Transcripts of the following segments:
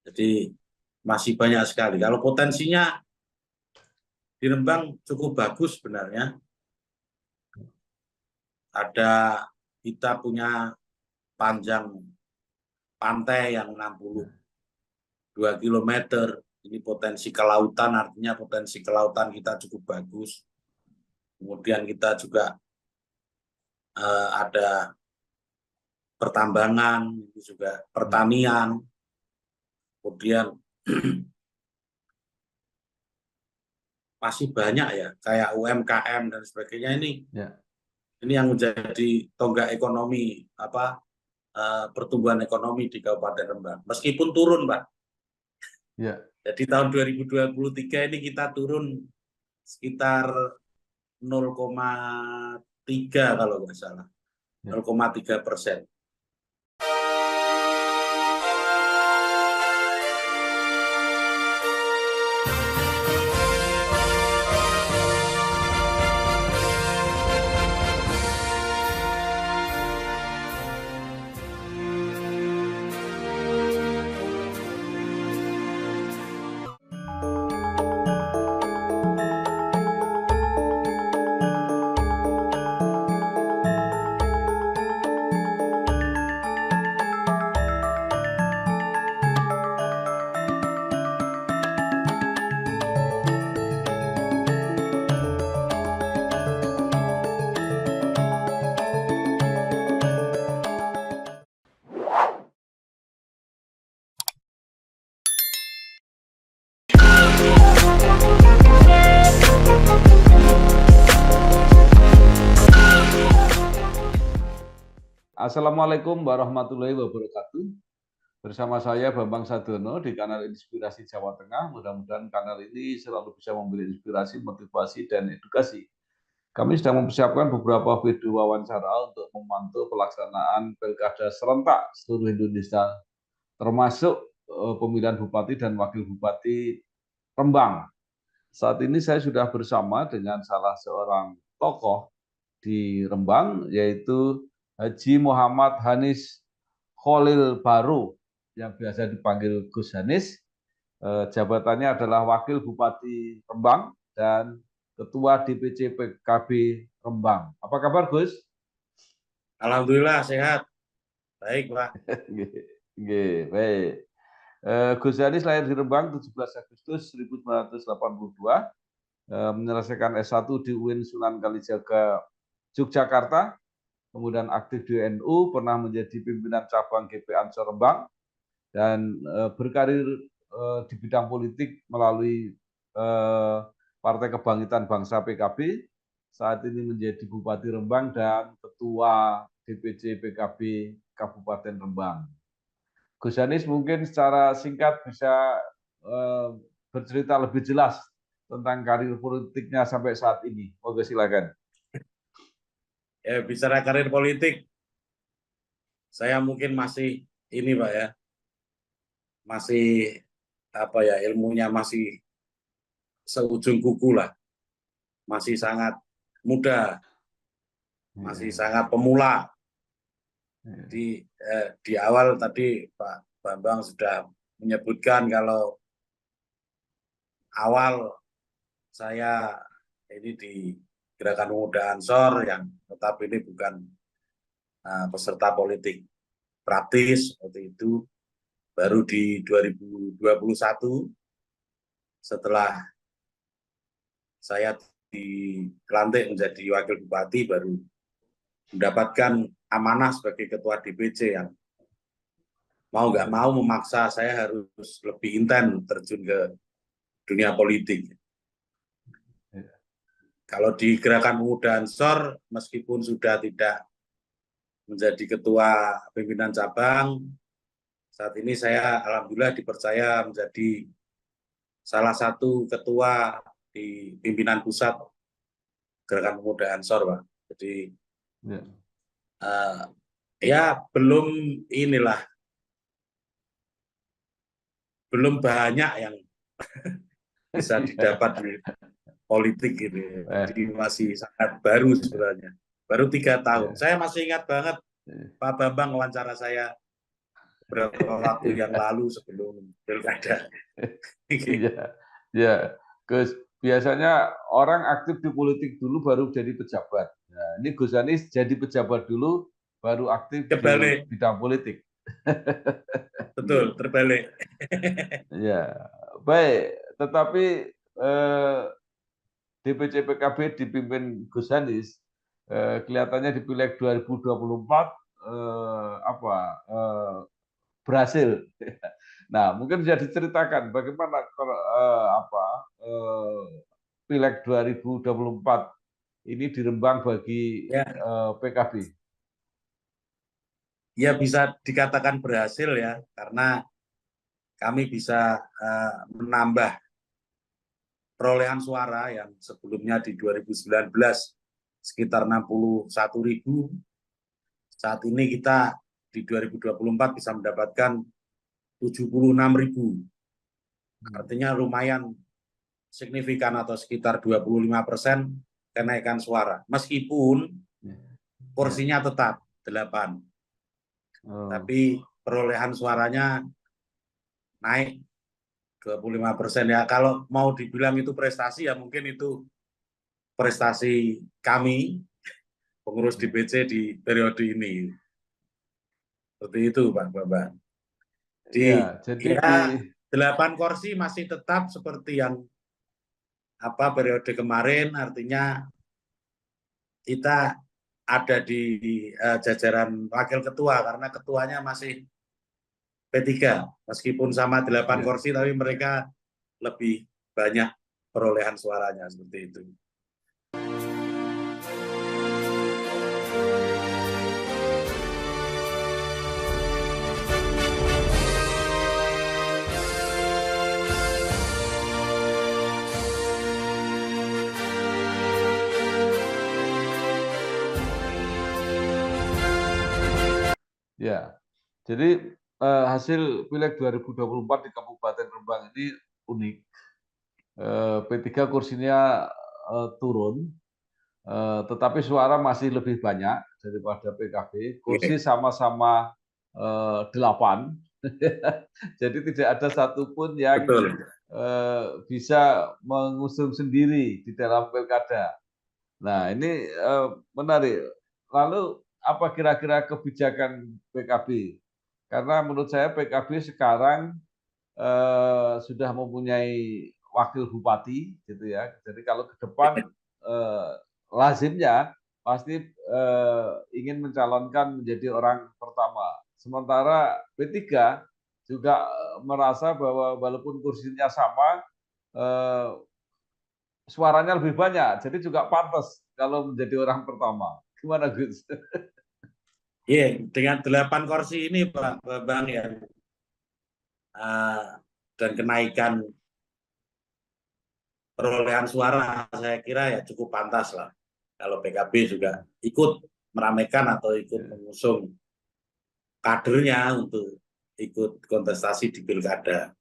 Jadi masih banyak sekali. Kalau potensinya di Rembang cukup bagus sebenarnya. Kita punya panjang pantai yang 62 kilometer. Ini potensi kelautan, artinya potensi kelautan kita cukup bagus. Kemudian kita juga ada pertambangan, juga pertanian. Kemudian masih banyak ya, kayak UMKM dan sebagainya ini. Ya. Ini yang menjadi tonggak ekonomi, pertumbuhan ekonomi di Kabupaten Rembang. Meskipun turun, Pak. Ya. Jadi tahun 2023 ini kita turun sekitar 0,3 kalau nggak salah, 0,3%. Assalamualaikum warahmatullahi wabarakatuh. Bersama saya Bambang Sadiono di kanal Inspirasi Jawa Tengah. Mudah-mudahan kanal ini selalu bisa memberi inspirasi, motivasi, dan edukasi. Kami sedang mempersiapkan beberapa video wawancara untuk memantau pelaksanaan pilkada serentak seluruh Indonesia, termasuk pemilihan bupati dan wakil bupati Rembang. Saat ini saya sudah bersama dengan salah seorang tokoh di Rembang, yaitu Haji Muhammad Hanis Kholil Baru, yang biasa dipanggil Gus Hanis. Jabatannya adalah Wakil Bupati Rembang dan Ketua DPC PKB Rembang. Apa kabar, Gus? Alhamdulillah sehat. Baik, Pak. Baik. Gus Hanis lahir di Rembang 17 Agustus 1982, menyelesaikan S1 di UIN Sunan Kalijaga, Yogyakarta, kemudian aktif di NU, pernah menjadi pimpinan cabang GP Ansor Rembang, dan berkarir di bidang politik melalui Partai Kebangkitan Bangsa PKB, saat ini menjadi Bupati Rembang dan Ketua DPC PKB Kabupaten Rembang. Gus Hanis mungkin secara singkat bisa bercerita lebih jelas tentang karir politiknya sampai saat ini. Moga silakan. Ya, bicara karir politik, saya mungkin masih ini, Pak ya, masih ilmunya masih seujung kuku lah, masih sangat muda, masih sangat pemula. Di awal tadi Pak Bambang sudah menyebutkan kalau awal saya ini di Gerakan Pemuda Ansor, yang tetap ini bukan peserta politik praktis seperti itu. Baru di 2021 setelah saya dilantik menjadi wakil bupati, baru mendapatkan amanah sebagai ketua DPC yang mau nggak mau memaksa saya harus lebih intens terjun ke dunia politik. Kalau di Gerakan Pemuda Ansor, meskipun sudah tidak menjadi ketua pimpinan cabang, saat ini saya alhamdulillah dipercaya menjadi salah satu ketua di pimpinan pusat Gerakan Pemuda Ansor, Pak. Jadi ya belum banyak yang bisa didapat di politik gitu. Jadi masih sangat baru sebenarnya. Baru 3 tahun. Saya masih ingat banget Pak Bambang wawancara saya beberapa waktu yang lalu sebelum pilkada. Iya, ya. Gus, biasanya orang aktif di politik dulu baru jadi pejabat. Nah, ini Gus Anies jadi pejabat dulu, baru aktif di Kebalik, bidang politik. betul, terbalik. Ya, baik. Tetapi DPC PKB dipimpin Gus Anies kelihatannya di Pileg 2024 berhasil. Nah, mungkin bisa diceritakan bagaimana Pileg 2024 ini di Rembang bagi Ya, PKB. ya bisa dikatakan berhasil ya, karena kami bisa menambah perolehan suara yang sebelumnya di 2019 sekitar 61.000. Saat ini kita di 2024 bisa mendapatkan 76.000. Artinya lumayan signifikan atau sekitar 25% kenaikan suara. Meskipun kursinya tetap 8. Tapi perolehan suaranya naik 25% ya. Kalau mau dibilang itu prestasi ya mungkin itu prestasi kami pengurus DPC di periode ini. Seperti itu Pak Bambang. Ya, jadi di 8 kursi masih tetap seperti yang periode kemarin, artinya kita ada di jajaran wakil ketua karena ketuanya masih P3 meskipun sama 8 kursi tapi mereka lebih banyak perolehan suaranya seperti itu. Ya, jadi hasil Pileg 2024 di Kabupaten Rembang ini unik. P3 kursinya turun, tetapi suara masih lebih banyak daripada PKB. Kursi sama-sama 8, jadi tidak ada satupun yang Betul. bisa mengusung sendiri di dalam pilkada. Nah, ini menarik. Lalu apa kira-kira kebijakan PKB? Karena menurut saya PKB sekarang sudah mempunyai wakil bupati, gitu ya. Jadi kalau ke depan lazimnya pasti ingin mencalonkan menjadi orang pertama. Sementara P3 juga merasa bahwa walaupun kursinya sama, suaranya lebih banyak, jadi juga pantas kalau menjadi orang pertama. Gimana Gus? Iya, dengan 8 kursi ini Pak Bambang ya, dan kenaikan perolehan suara saya kira ya cukup pantas lah kalau PKB juga ikut meramaikan atau ikut mengusung kadernya untuk ikut kontestasi di pilkada.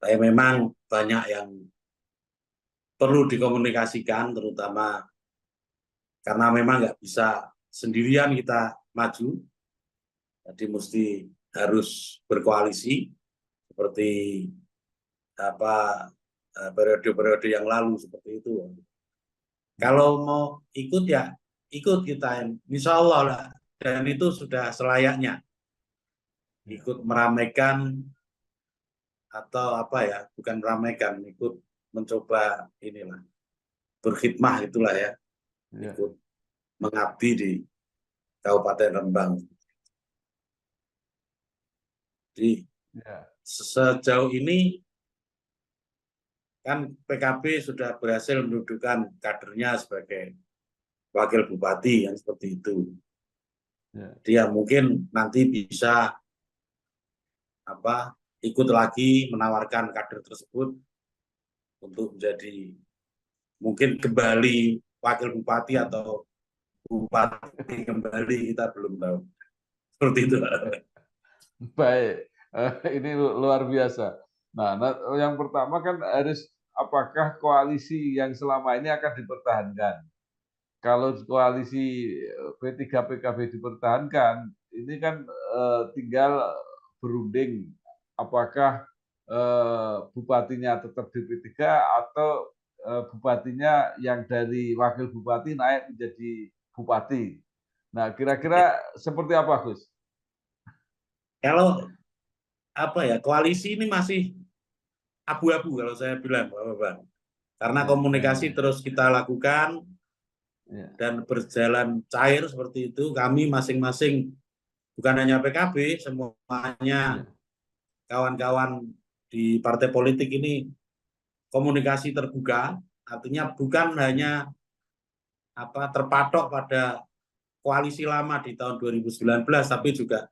Tapi memang banyak yang perlu dikomunikasikan, terutama karena memang nggak bisa sendirian kita maju, jadi mesti harus berkoalisi seperti periode-periode yang lalu seperti itu. Kalau mau ikut ya ikut kita, insya Allah lah, dan itu sudah selayaknya ikut meramaikan atau bukan meramaikan, ikut mencoba inilah berkhidmah itulah ya, ikut mengabdi di Kabupaten Rembang. Jadi sejauh ini kan PKB sudah berhasil mendudukan kadernya sebagai wakil bupati yang seperti itu. Dia mungkin nanti bisa ikut lagi menawarkan kader tersebut untuk menjadi mungkin kembali wakil bupati atau bupati kembali, kita belum tahu. Seperti itu. Baik, ini luar biasa. Nah, yang pertama kan harus apakah koalisi yang selama ini akan dipertahankan? Kalau koalisi P3 PKB dipertahankan, ini kan tinggal berunding apakah bupatinya tetap di P3 atau bupatinya yang dari wakil bupati naik menjadi bupati. Nah, kira-kira seperti apa, Gus? Kalau koalisi ini masih abu-abu kalau saya bilang, Bapak. Karena komunikasi terus kita lakukan dan berjalan cair seperti itu. Kami masing-masing, bukan hanya PKB, semuanya kawan-kawan di partai politik ini komunikasi terbuka, artinya bukan hanya terpatok pada koalisi lama di tahun 2019, tapi juga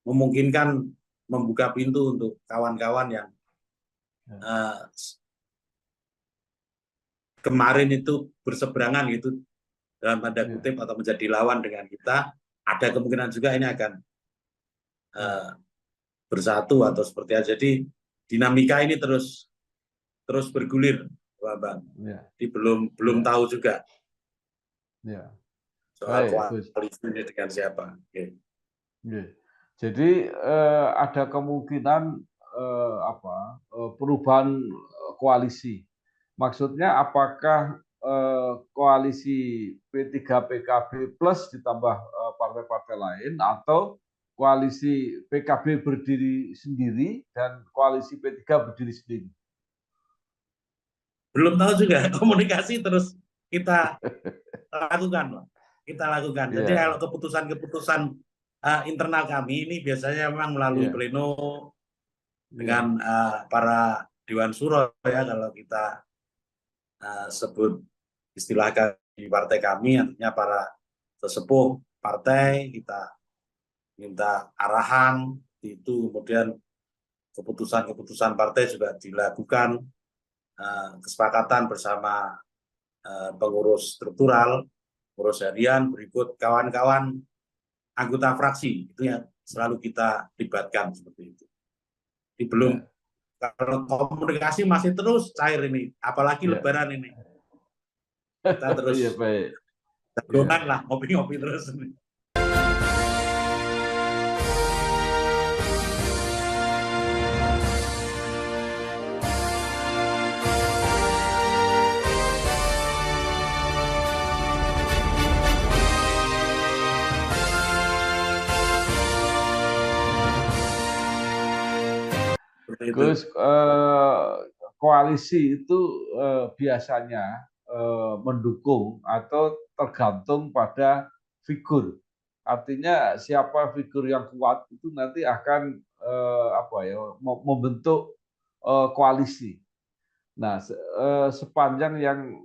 memungkinkan membuka pintu untuk kawan-kawan yang kemarin itu berseberangan gitu dalam tanda kutip atau menjadi lawan dengan kita. Ada kemungkinan juga ini akan bersatu atau seperti apa. Jadi dinamika ini terus bergulir, Bang. Jadi belum tahu juga soal koalisi ini dengan siapa. Jadi ada kemungkinan perubahan koalisi. Maksudnya apakah koalisi P3 PKB plus ditambah partai-partai lain, atau koalisi PKB berdiri sendiri dan koalisi P3 berdiri sendiri? Belum tahu juga, komunikasi terus kita lakukan. Jadi kalau keputusan-keputusan internal kami ini biasanya memang melalui pleno dengan para Dewan Suro ya, kalau kita sebut istilah di partai kami, artinya para sesepuh partai, kita minta arahan itu, kemudian keputusan-keputusan partai juga dilakukan kesepakatan bersama pengurus struktural, pengurus harian, berikut kawan-kawan anggota fraksi, itu yang selalu kita libatkan seperti itu. Jadi belum, kalau komunikasi masih terus cair ini, apalagi Lebaran ini. Kita terus jagongan lah, ngopi-ngopi terus. Gus, koalisi itu biasanya mendukung atau tergantung pada figur. Artinya siapa figur yang kuat itu nanti akan membentuk koalisi. Nah, sepanjang yang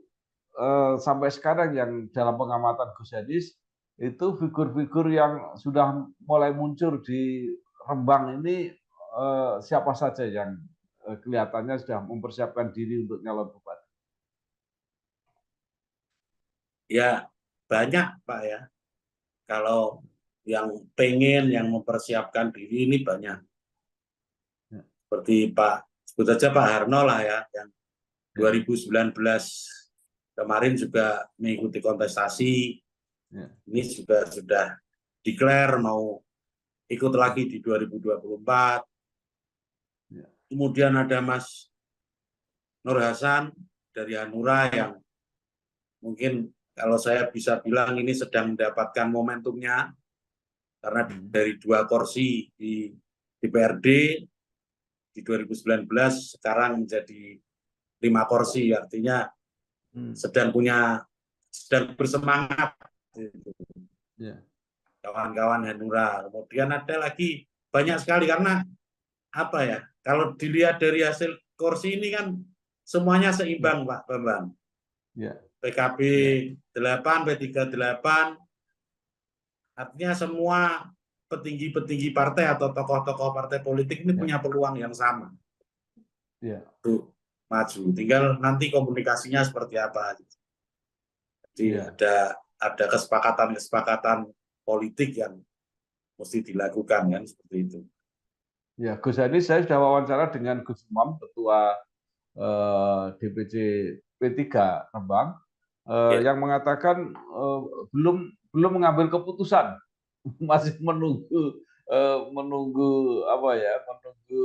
sampai sekarang yang dalam pengamatan Gus Hadis, itu figur-figur yang sudah mulai muncul di Rembang ini siapa saja yang kelihatannya sudah mempersiapkan diri untuk nyalon bupati? Ya, banyak Pak ya. Kalau yang pengen, yang mempersiapkan diri ini banyak. Seperti sebut saja Pak Harno lah ya, yang 2019 kemarin juga mengikuti kontestasi. Ini juga sudah declare mau ikut lagi di 2024. Kemudian ada Mas Nur Hasan dari Hanura yang mungkin kalau saya bisa bilang ini sedang mendapatkan momentumnya, karena dari 2 kursi di DPRD di 2019 sekarang menjadi 5 kursi, artinya sedang bersemangat kawan-kawan Hanura. Kemudian ada lagi banyak sekali, karena kalau dilihat dari hasil kursi ini kan semuanya seimbang Pak Bambang. PKB 8, P3 8, artinya semua petinggi-petinggi partai atau tokoh-tokoh partai politik ini punya peluang yang sama untuk maju. Tinggal nanti komunikasinya seperti apa. Jadi ada kesepakatan politik yang mesti dilakukan kan, seperti itu. Ya, Gus Hadis, saya sudah wawancara dengan Gus Umam, Ketua DPC P3 Rembang, yang mengatakan belum mengambil keputusan, masih menunggu menunggu apa ya, menunggu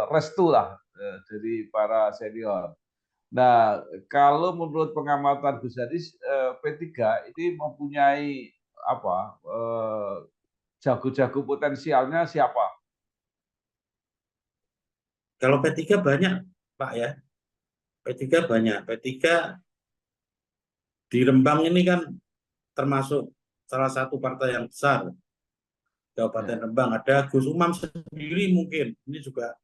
restu lah dari para senior. Nah, kalau menurut pengamatan Gus Haris, P3 ini mempunyai apa, jago-jago potensialnya siapa? Kalau P3 banyak, Pak ya. P3 banyak. P3 di Rembang ini kan termasuk salah satu partai yang besar. Kabupaten Rembang ada Gus Umam sendiri mungkin. Ini juga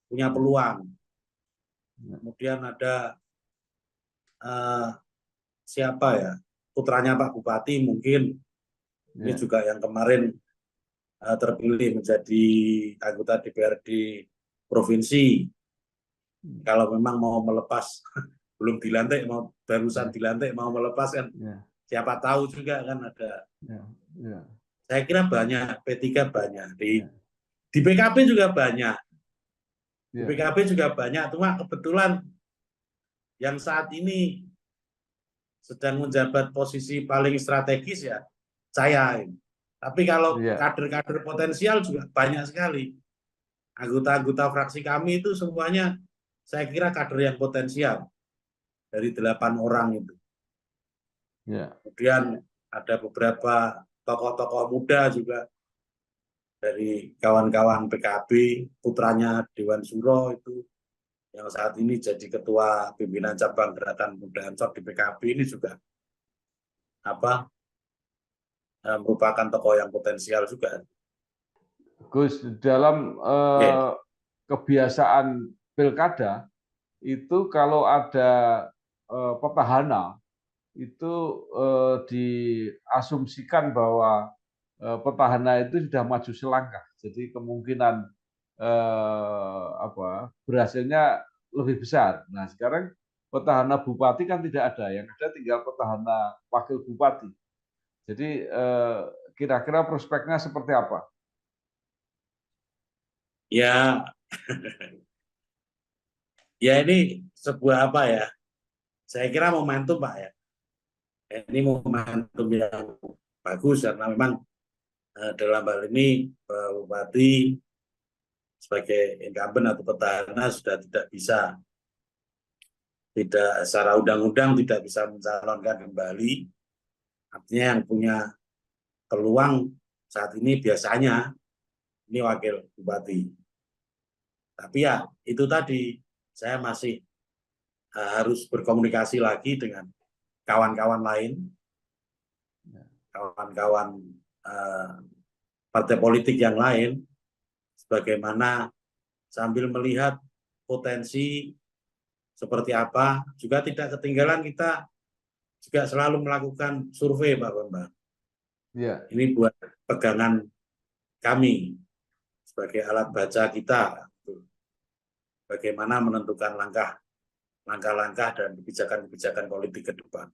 punya peluang. Kemudian ada siapa ya? Putranya Pak Bupati mungkin. Ini juga yang kemarin terpilih menjadi anggota DPRD provinsi. Kalau memang mau melepas, belum dilantik, mau barusan dilantik, mau melepas kan, siapa tahu juga kan ada. Saya kira banyak, P3 banyak, di PKB juga banyak, di PKB juga banyak. Cuma kebetulan yang saat ini sedang menjabat posisi paling strategis ya saya. Tapi kalau kader-kader potensial juga banyak sekali. Anggota-anggota fraksi kami itu semuanya saya kira kader yang potensial dari 8 orang itu. Kemudian ada beberapa tokoh-tokoh muda juga dari kawan-kawan PKB, putranya Dewan Suro itu yang saat ini jadi ketua pimpinan cabang Gerakan Muda Ansor di PKB ini juga merupakan tokoh yang potensial juga. Gus, dalam kebiasaan pilkada itu kalau ada petahana itu diasumsikan bahwa petahana itu sudah maju selangkah, jadi kemungkinan berhasilnya lebih besar. Nah, sekarang petahana bupati kan tidak ada, yang ada tinggal petahana wakil bupati. Jadi kira-kira prospeknya seperti apa? Ya, ya ini sebuah apa ya? Saya kira momentum Pak ya. Ini momentum yang bagus karena memang dalam hal ini Bupati sebagai incumbent atau petahana sudah tidak secara undang-undang tidak bisa mencalonkan kembali. Artinya yang punya peluang saat ini biasanya ini wakil bupati. Tapi ya itu tadi saya masih harus berkomunikasi lagi dengan kawan-kawan lain, kawan-kawan partai politik yang lain, sebagaimana sambil melihat potensi seperti apa, juga tidak ketinggalan kita juga selalu melakukan survei Pak Bambang. Ini buat pegangan kami sebagai alat baca kita, bagaimana menentukan langkah-langkah dan kebijakan-kebijakan politik ke depan.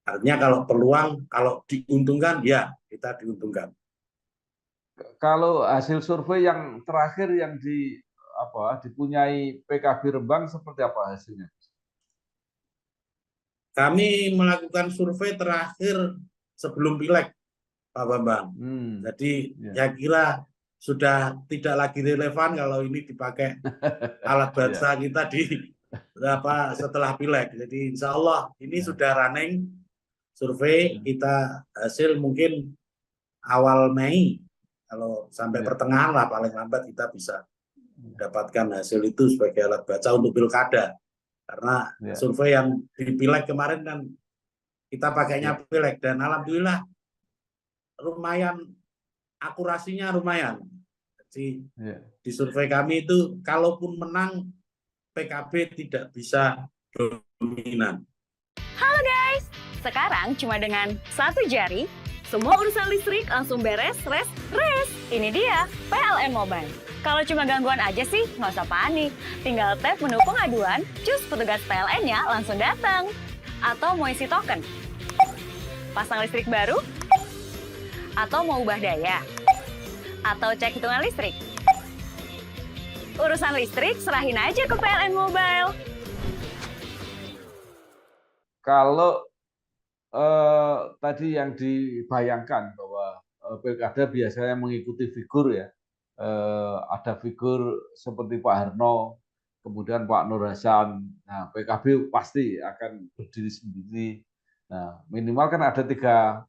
Artinya kalau peluang, kalau diuntungkan, ya kita diuntungkan. Kalau hasil survei yang terakhir yang dipunyai PKB Rembang seperti apa hasilnya? Kami melakukan survei terakhir sebelum pileg, Pak Bambang. Jadi saya kira sudah tidak lagi relevan kalau ini dipakai alat baca kita setelah pileg. Jadi insya Allah ini sudah running survei, kita hasil mungkin awal Mei, kalau sampai pertengahan lah paling lambat kita bisa mendapatkan hasil itu sebagai alat baca untuk pilkada. Karena survei yang di pileg kemarin kan kita pakainya pileg dan alhamdulillah lumayan, akurasinya lumayan. Jadi di survei kami itu kalaupun menang PKB tidak bisa dominan. Halo guys, sekarang cuma dengan satu jari semua urusan listrik langsung beres, res. Ini dia PLN Mobile. Kalau cuma gangguan aja sih, nggak usah panik. Tinggal tap menu pengaduan, cus petugas PLN-nya langsung datang. Atau mau isi token, pasang listrik baru, atau mau ubah daya, atau cek hitungan listrik. Urusan listrik serahin aja ke PLN Mobile. Kalau tadi yang dibayangkan bahwa pilkada biasanya mengikuti figur ya. Ada figur seperti Pak Harno, kemudian Pak Nur Hasan. Nah, PKB pasti akan berdiri sendiri. Nah, minimal kan ada tiga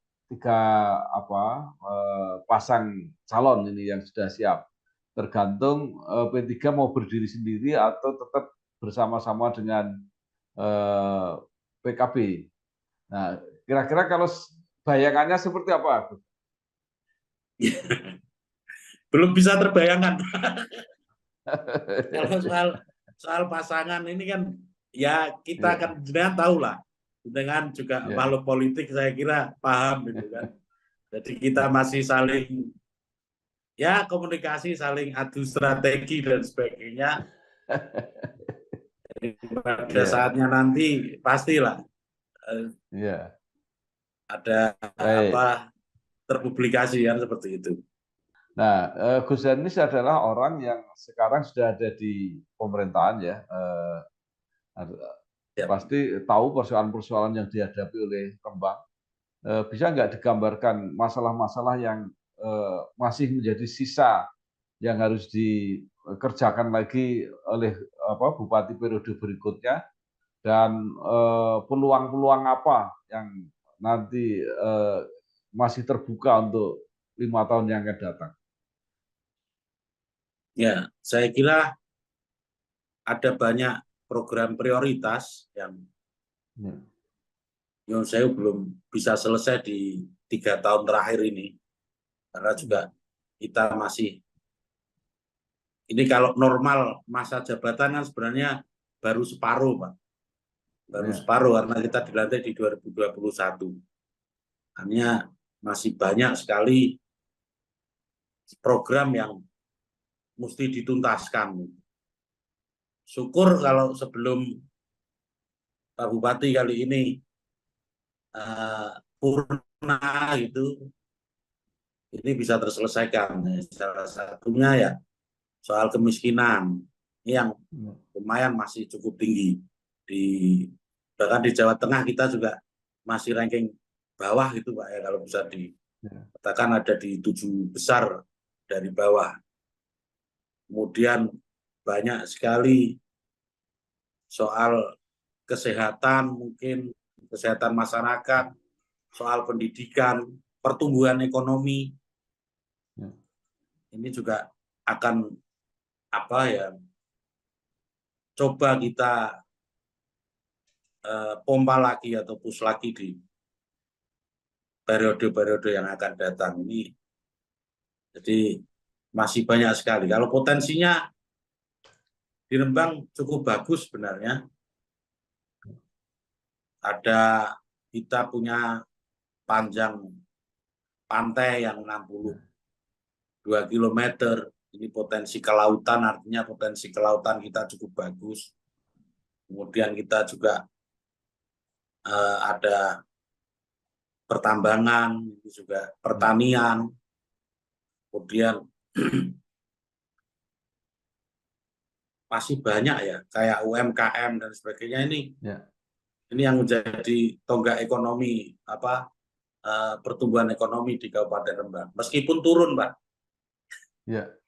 pasang calon ini yang sudah siap. Tergantung P3 mau berdiri sendiri atau tetap bersama-sama dengan PKB. Nah, kira-kira kalau bayangannya seperti apa? Belum bisa terbayangkan. Kalau soal pasangan ini kan ya kita kan jenengan tahu lah, dengan juga makhluk politik saya kira paham gitu kan. Jadi kita masih saling ya komunikasi, saling adu strategi dan sebagainya. Jadi pada saatnya nanti pastilah ada terpublikasi kan seperti itu. Nah, Gus Anies adalah orang yang sekarang sudah ada di pemerintahan ya. Pasti tahu persoalan-persoalan yang dihadapi oleh Rembang. Bisa nggak digambarkan masalah-masalah yang masih menjadi sisa yang harus dikerjakan lagi oleh bupati periode berikutnya, dan peluang-peluang apa yang nanti masih terbuka untuk 5 tahun yang akan datang? Ya, saya kira ada banyak program prioritas yang saya belum bisa selesai di 3 tahun terakhir ini, karena juga kita masih ini kalau normal masa jabatan kan sebenarnya baru separuh, Pak. Baru separuh karena kita dilantik di 2021. Hanya masih banyak sekali program yang mesti dituntaskan. Syukur kalau sebelum Pak Bupati kali ini purna itu, ini bisa terselesaikan. Salah satunya ya soal kemiskinan, ini yang lumayan masih cukup tinggi. Bahkan di Jawa Tengah kita juga masih ranking bawah gitu Pak ya, kalau bisa dikatakan ada di 7 besar dari bawah. Kemudian banyak sekali soal kesehatan, mungkin kesehatan masyarakat, soal pendidikan, pertumbuhan ekonomi. Ini juga akan coba kita pompa lagi atau push lagi di periode-periode yang akan datang ini. Jadi masih banyak sekali. Kalau potensinya di Rembang cukup bagus sebenarnya. Kita punya panjang pantai yang 62 km. Ini potensi kelautan, artinya potensi kelautan kita cukup bagus. Kemudian kita juga ada pertambangan, juga pertanian, kemudian masih banyak ya, kayak UMKM dan sebagainya ini. Ini yang menjadi tonggak ekonomi, pertumbuhan ekonomi di Kabupaten Rembang. Meskipun turun, Pak.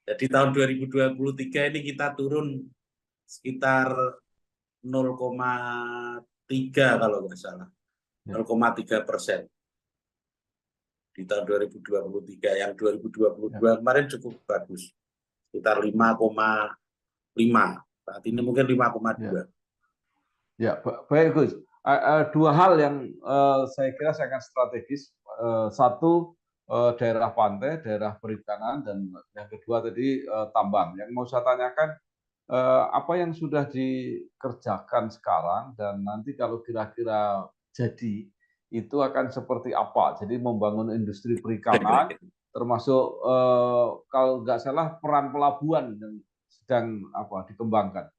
Jadi tahun 2023 ini kita turun sekitar 0,3 kalau nggak salah, 0,3% di tahun 2023. Yang 2022 kemarin cukup bagus, sekitar 5,5. Saat ini mungkin 5,2. Ya, baik Gus. 2 hal yang saya kira sangat strategis. Satu, daerah pantai, daerah perikanan, dan yang kedua tadi tambang. Yang mau saya tanyakan, apa yang sudah dikerjakan sekarang dan nanti kalau kira-kira jadi itu akan seperti apa? Jadi membangun industri perikanan, termasuk kalau nggak salah peran pelabuhan yang sedang dikembangkan.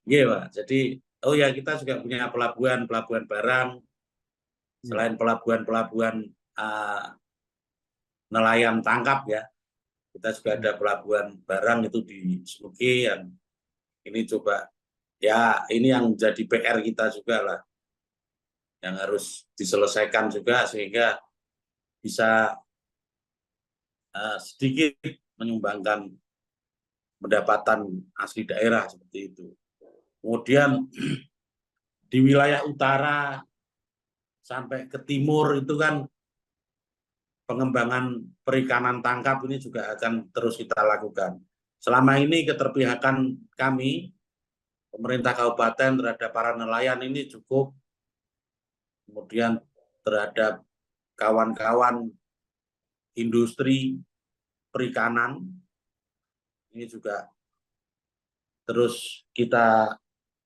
Iya Pak, jadi kita juga punya pelabuhan barang. Selain pelabuhan nelayan tangkap ya, kita juga ada pelabuhan barang itu di Semuki, yang ini coba ya, ini yang jadi PR kita juga lah, yang harus diselesaikan juga sehingga bisa sedikit menyumbangkan pendapatan asli daerah seperti itu. Kemudian di wilayah utara sampai ke timur itu kan pengembangan perikanan tangkap ini juga akan terus kita lakukan. Selama ini keterpihakan kami, pemerintah kabupaten terhadap para nelayan ini cukup, kemudian terhadap kawan-kawan industri perikanan ini juga terus kita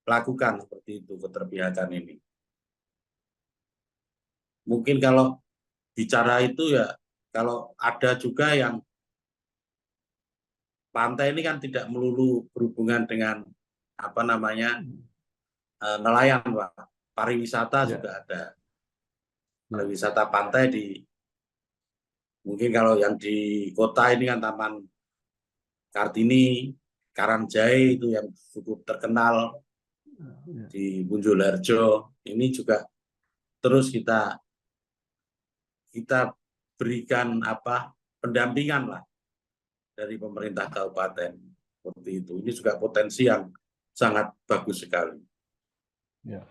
lakukan seperti itu, keterpihakan ini. Mungkin kalau bicara itu ya, kalau ada juga yang pantai ini kan tidak melulu berhubungan dengan nelayan, Pak. Pariwisata juga ada. Pariwisata pantai mungkin kalau yang di kota ini kan Taman Kartini, Karangjaya itu yang cukup terkenal di Bunjulharjo. Ini juga terus kita berikan pendampingan lah dari pemerintah kabupaten seperti itu. Ini juga potensi yang sangat bagus sekali. Ya.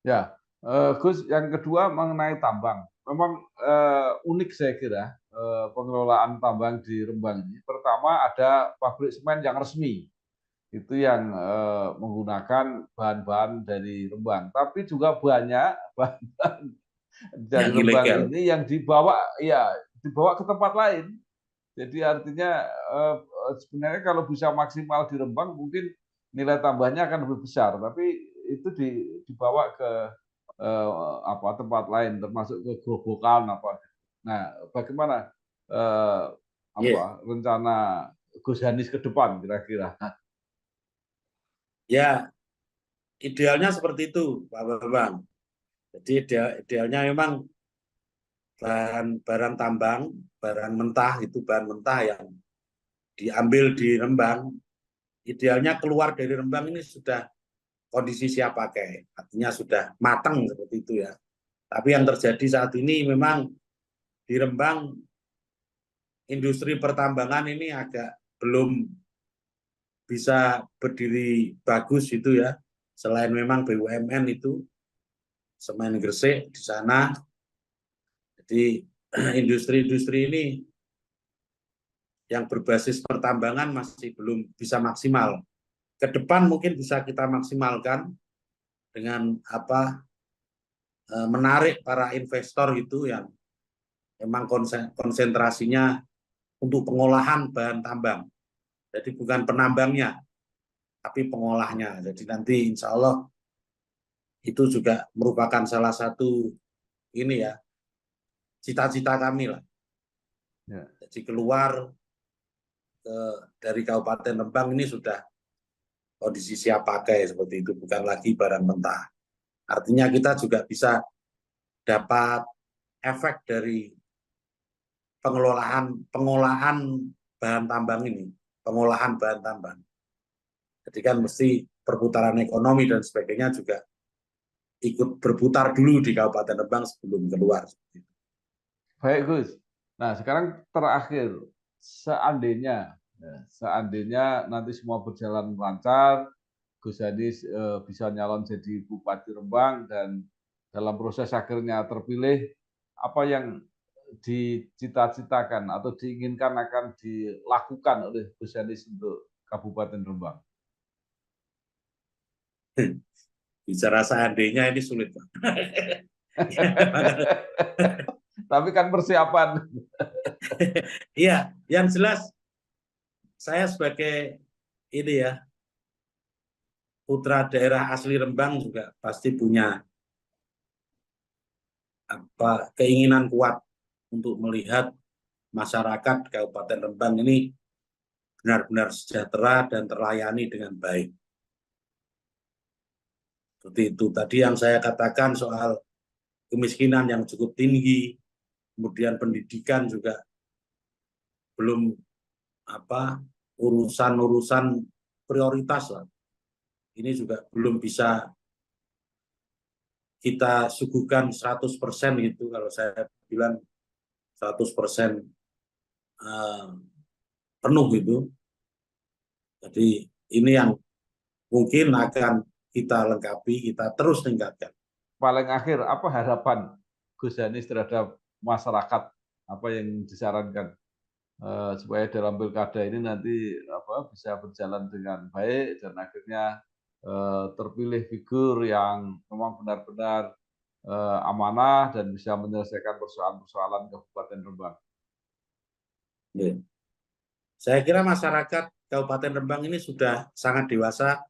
Ya, Gus, yang kedua mengenai tambang. Memang unik saya kira pengelolaan tambang di Rembang ini. Pertama ada pabrik semen yang resmi, itu yang menggunakan bahan-bahan dari Rembang. Tapi juga banyak bahan-bahan dari Rembang ini yang dibawa ke tempat lain. Jadi artinya sebenarnya kalau bisa maksimal di Rembang mungkin nilai tambahnya akan lebih besar. Tapi itu dibawa ke tempat lain, termasuk ke Grobogan apa. Nah, bagaimana rencana Gus Hanis ke depan kira-kira? Ya, idealnya seperti itu, Pak Bambang. Jadi idealnya memang barang tambang, barang mentah itu bahan mentah yang diambil di Rembang, idealnya keluar dari Rembang ini sudah kondisi siap pakai, artinya sudah matang seperti itu ya. Tapi yang terjadi saat ini memang di Rembang industri pertambangan ini agak belum bisa berdiri bagus itu ya. Selain memang BUMN itu Semen Gresik di sana. Jadi industri-industri ini yang berbasis pertambangan masih belum bisa maksimal. Ke depan mungkin bisa kita maksimalkan dengan menarik para investor itu yang memang konsentrasinya untuk pengolahan bahan tambang. Jadi bukan penambangnya, tapi pengolahnya. Jadi nanti insya Allah itu juga merupakan salah satu cita-cita kami lah. Ya. Jadi keluar dari Kabupaten Rembang ini sudah kondisi siap pakai seperti itu, bukan lagi barang mentah. Artinya kita juga bisa dapat efek dari pengolahan bahan tambang ini, pengolahan bahan tambang. Jadi kan mesti perputaran ekonomi dan sebagainya juga ikut berputar dulu di Kabupaten Rembang sebelum keluar. Baik Gus. Nah sekarang terakhir, seandainya nanti semua berjalan lancar, Gus Hanis bisa nyalon jadi Bupati Rembang dan dalam proses akhirnya terpilih, apa yang dicita-citakan atau diinginkan akan dilakukan oleh Gus Hanis untuk Kabupaten Rembang? Bicara seandainya ini sulit, Pak. Tapi kan persiapan. Iya, yang jelas saya sebagai putra daerah asli Rembang juga pasti punya keinginan kuat untuk melihat masyarakat Kabupaten Rembang ini benar-benar sejahtera dan terlayani dengan baik. Seperti itu. Tadi yang saya katakan soal kemiskinan yang cukup tinggi, kemudian pendidikan juga belum urusan-urusan prioritas lah. Ini juga belum bisa kita suguhkan 100% gitu. Kalau saya bilang 100% penuh gitu. Jadi ini yang mungkin akan kita lengkapi, kita terus tingkatkan. Paling akhir, apa harapan Gus Hanis terhadap masyarakat? Apa yang disarankan supaya dalam pilkada ini nanti bisa berjalan dengan baik dan akhirnya terpilih figur yang memang benar-benar amanah dan bisa menyelesaikan persoalan-persoalan Kabupaten Rembang. Ya. Saya kira masyarakat Kabupaten Rembang ini sudah sangat dewasa,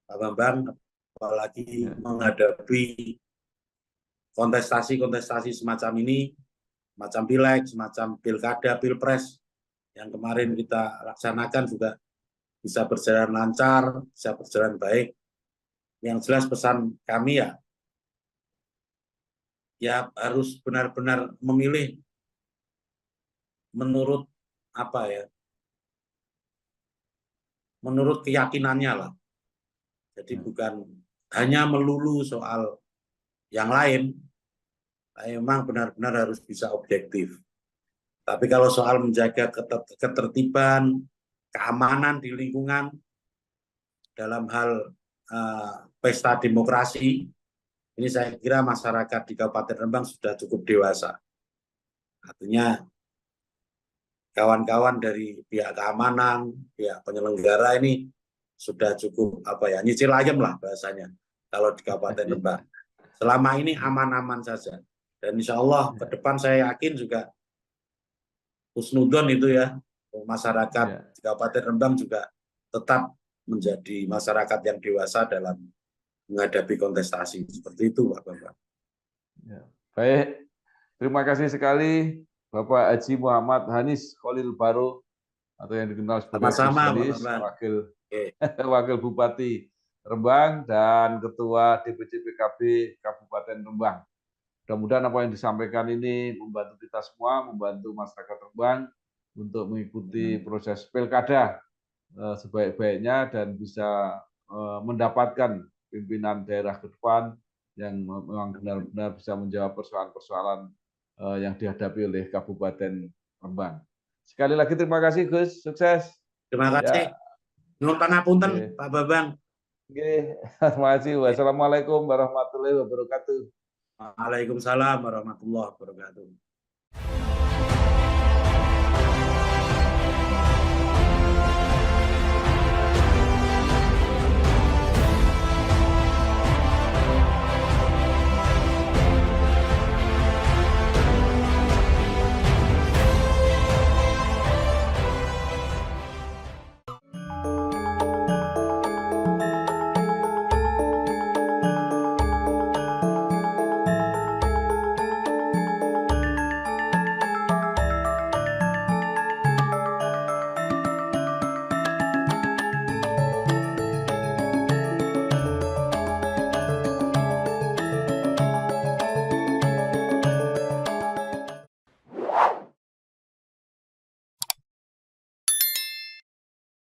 Pak Bambang, apalagi menghadapi kontestasi-kontestasi semacam ini, semacam pileg, semacam pilkada, pilpres yang kemarin kita laksanakan juga bisa berjalan lancar, bisa berjalan baik. Yang jelas pesan kami ya harus benar-benar memilih menurut menurut keyakinannya lah. Jadi bukan hanya melulu soal yang lain, memang benar-benar harus bisa objektif. Tapi kalau soal menjaga ketertiban, keamanan di lingkungan dalam hal pesta demokrasi, ini saya kira masyarakat di Kabupaten Rembang sudah cukup dewasa. Artinya kawan-kawan dari pihak keamanan, pihak penyelenggara ini sudah cukup nyicil ayam lah bahasanya kalau di Kabupaten Rembang. Selama ini aman-aman saja. Dan insya Allah ke depan saya yakin juga husnudon itu ya, masyarakat di Kabupaten Rembang juga tetap menjadi masyarakat yang dewasa dalam menghadapi kontestasi. Seperti itu, Pak Bambang. Ya. Baik, terima kasih sekali Bapak Haji Muhammad Hanis Khalil Baro atau yang dikenal sebagai Hanis, Wakil Bupati Rembang dan Ketua DPC PKB Kabupaten Rembang. Mudah-mudahan apa yang disampaikan ini membantu kita semua, membantu masyarakat Rembang untuk mengikuti proses pilkada sebaik-baiknya dan bisa mendapatkan pimpinan daerah ke depan yang memang benar-benar bisa menjawab persoalan-persoalan yang dihadapi oleh Kabupaten Rembang. Sekali lagi terima kasih Gus, sukses. Terima kasih. Nuhun pangapunten Pak Bambang. Oke, terima kasih. Wassalamualaikum warahmatullahi wabarakatuh. Waalaikumsalam warahmatullahi wabarakatuh.